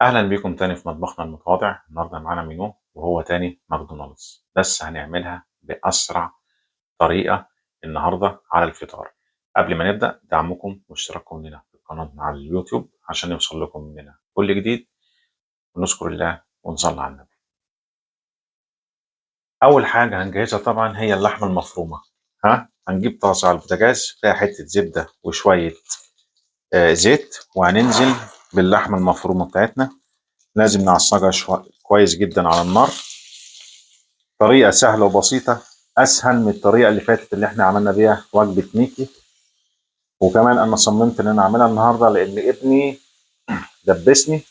اهلا بيكم تاني في مطبخنا المتواضع. النهارده معانا منيو وهو تاني ماكدونالدز، بس هنعملها باسرع طريقه النهارده على الفطار. قبل ما نبدا، دعمكم واشتراككم لنا في القناه على اليوتيوب عشان يوصل لكم مننا كل جديد، ونشكر الله ونصلي على النبي. اول حاجه هنجهزها طبعا هي اللحمه المفرومه. هنجيب طاسه على البوتاجاز فيها حته زبده وشويه زيت، وهننزل باللحمه المفرومه بتاعتنا. لازم نعصجها كويس جدا على النار. طريقة سهلة وبسيطة، أسهل من الطريقة اللي فاتت اللي احنا عملنا بيها وجبة ميكي. وكمان أنا صممت إن أنا أعملها النهاردة لأن ابني دبسني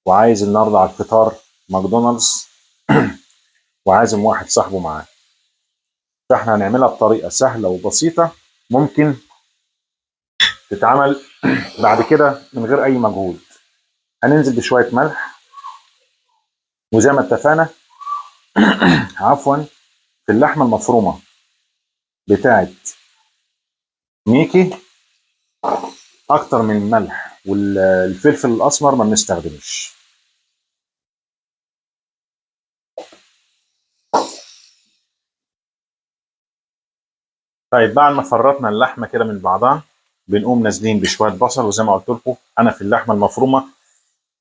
وعايز النهاردة على الفطار ماكدونالدز وعازم واحد صاحبه معاه. فاحنا هنعملها بطريقة سهلة وبسيطة، ممكن تتعمل بعد كده من غير أي مجهود. هننزل بشوية ملح، وزي ما اتفقنا عفوا في اللحمة المفرومة بتاعت ميكي اكتر من الملح والفلفل الاسمر ما بنستخدمش. طيب بعد ما فرطنا اللحمه كده من بعضها، بنقوم نازلين بشويه بصل. وزي ما قلت لكم انا في اللحمه المفرومه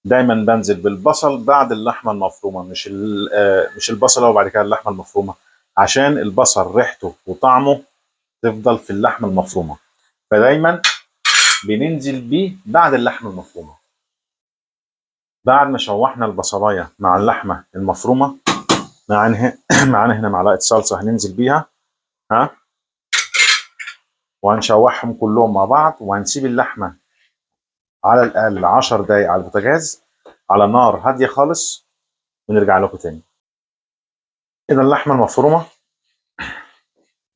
دايما بنزل بالبصل بعد اللحمه المفرومه، مش البصل وبعد كده اللحمه المفرومه، عشان البصل ريحته وطعمه تفضل في اللحمه المفرومه. فدايما بننزل بيه بعد اللحمه المفرومه. بعد ما شوحنا البصلايه مع اللحمه المفرومه، معانا هنا معلقه صلصه هننزل بيها. ها وهنشوحهم كلهم مع بعض، وهنسيب اللحمه على الاقل 10 دقايق على البوتاجاز على نار هاديه خالص، ونرجع لكم تاني. كده اللحمه المفرومه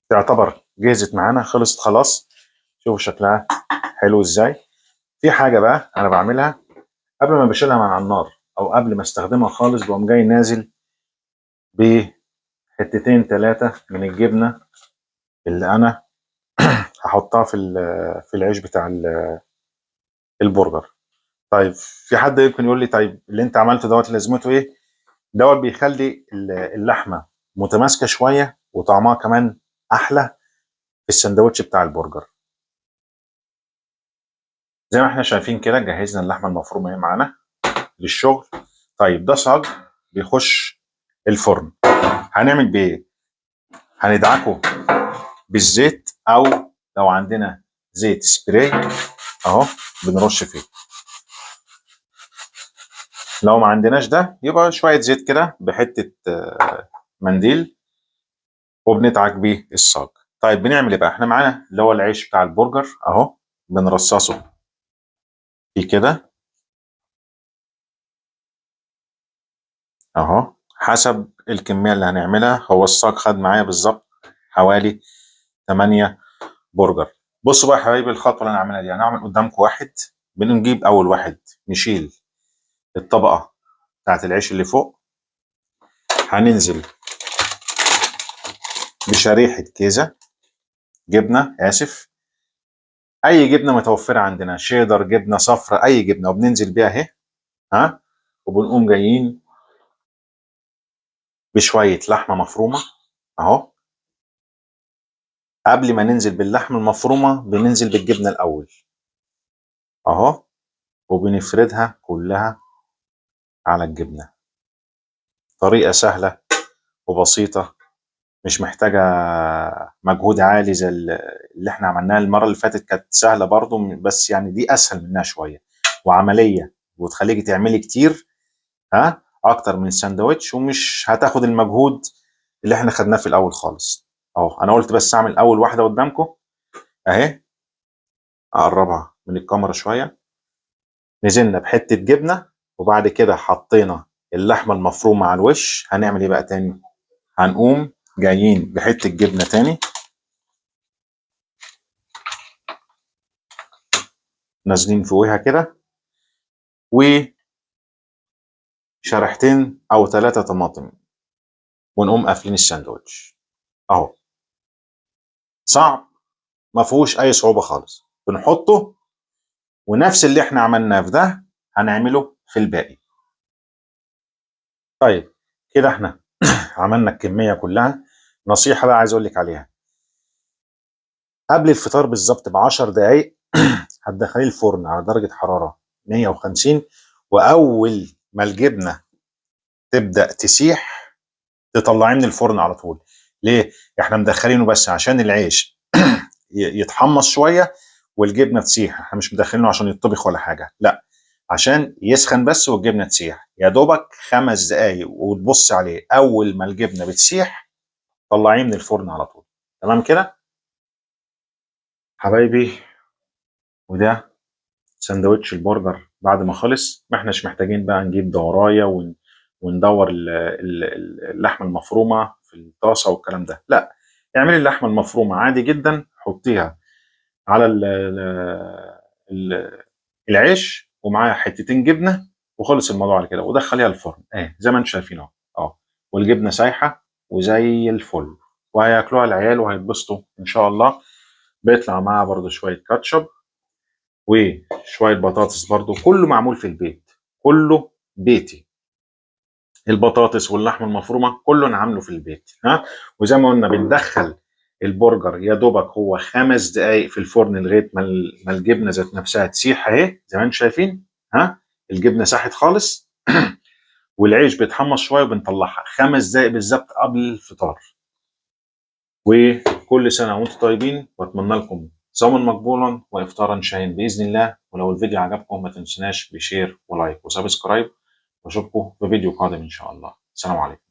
تعتبر جهزت معانا، خلصت خلاص. شوفوا شكلها حلو ازاي. في حاجه بقى انا بعملها قبل ما بشيلها من على النار او قبل ما استخدمها خالص، بقوم جاي نازل بحتتين ثلاثه من الجبنه اللي انا هحطها في العيش بتاع البرجر. طيب في حد يمكن يقول لي طيب اللي انت عملته دوت لازمته ايه؟ دوت بيخلي اللحمه متماسكه شويه وطعمها كمان احلى في السندوتش بتاع البرجر. زي ما احنا شايفين كده جهزنا اللحمه المفرومه اهي معانا للشغل. طيب ده صاج بيخش الفرن. هنعمل بايه؟ هندعكه بالزيت، او لو عندنا زيت سبراي اهو بنرش فيه. لو ما عندناش ده يبقى شويه زيت كده بحته منديل، وبندعك بيه الصاج. طيب بنعمل ايه بقى؟ احنا معانا اللي هو العيش بتاع البرجر اهو، بنرصصه فيه كده اهو حسب الكميه اللي هنعملها. هو الصاج خد معايا بالظبط حوالي 8 برجر. بصوا بقى يا حبايبي الخطوه اللي انا هعملها دي، هنعمل قدامكم واحد. بنجيب اول واحد نشيل الطبقه بتاعت العيش اللي فوق، هننزل بشريحه كيزه جبنه، اسف اي جبنه متوفره عندنا، شيدر، جبنه صفراء، اي جبنه، وبننزل بيها اهي. ها وبنقوم جايين بشويه لحمه مفرومه اهو. قبل ما ننزل باللحمه المفرومه بننزل بالجبنه الاول اهو، وبنفردها كلها على الجبنه. طريقه سهله وبسيطه، مش محتاجه مجهود عالي زي اللي احنا عملناها المره اللي فاتت. كانت سهله برضو، بس يعني دي اسهل منها شويه وعمليه، وتخليكي تعملي كتير اكتر من ساندوتش، ومش هتاخد المجهود اللي احنا خدناه في الاول خالص اهو. انا قلت بس اعمل اول واحده قدامكم اهي. اقربها من الكاميرا شويه. نزلنا بحته جبنه، وبعد كده حطينا اللحمه المفرومه على الوش. هنعمل ايه بقى تاني؟ هنقوم جايين بحته جبنه تاني، نازلين فوقها كده، وشريحتين او 3 طماطم، ونقوم قافلين الساندوتش اهو. صعب؟ ما فيهوش اي صعوبه خالص. بنحطه، ونفس اللي احنا عملناه في ده هنعمله في الباقي. طيب كده احنا عملنا الكميه كلها. نصيحه بقى عايز اقول لك عليها، قبل الفطار بالظبط ب10 دقائق هتدخليه الفرن على درجه حراره 150، واول ما الجبنه تبدا تسيح تطلعيه من الفرن على طول. ليه؟ احنا مدخلينه بس عشان العيش يتحمص شويه والجبنه تسيح، احنا مش مدخلينه عشان يطبخ ولا حاجه، لا، عشان يسخن بس والجبنه تسيح. يا دوبك 5 دقايق وتبص عليه، اول ما الجبنه بتسيح طلعيه من الفرن على طول. تمام كده حبايبي؟ وده سندوتش البرجر بعد ما خلص. ما احناش محتاجين بقى نجيب دورايه وندور اللحمه المفرومه في الطاسه والكلام ده، لا، اعملي اللحمه المفرومه عادي جدا، حطيها على ال العيش ومعاها حتتين جبنه وخلص الموضوع على كده، ودخليها الفرن زي ما انتم شايفين اهو. والجبنه سايحه وزي الفل، وهياكلوها العيال وهيتبسطوا ان شاء الله. بيطلع معاها برضو شويه كاتشب وشويه بطاطس، برضو كله معمول في البيت، كله بيتي. البطاطس واللحمه المفرومه كله انا عامله في البيت. وزي ما قلنا بندخل البرجر يا دوبك هو 5 دقائق في الفرن لغايه ما الجبنه ذات نفسها تسيح اهي زي ما انتم شايفين. الجبنه ساحت خالص والعيش بيتحمص شويه وبنطلعها 5 دقائق بالظبط قبل الفطار. وكل سنه وانتم طيبين، واتمنى لكم صوما مقبولا وافطارا شهيا باذن الله. ولو الفيديو عجبكم ما تنسوناش بشير ولايك وسبسكرايب، واشوفكم في فيديو قادم ان شاء الله. السلام عليكم.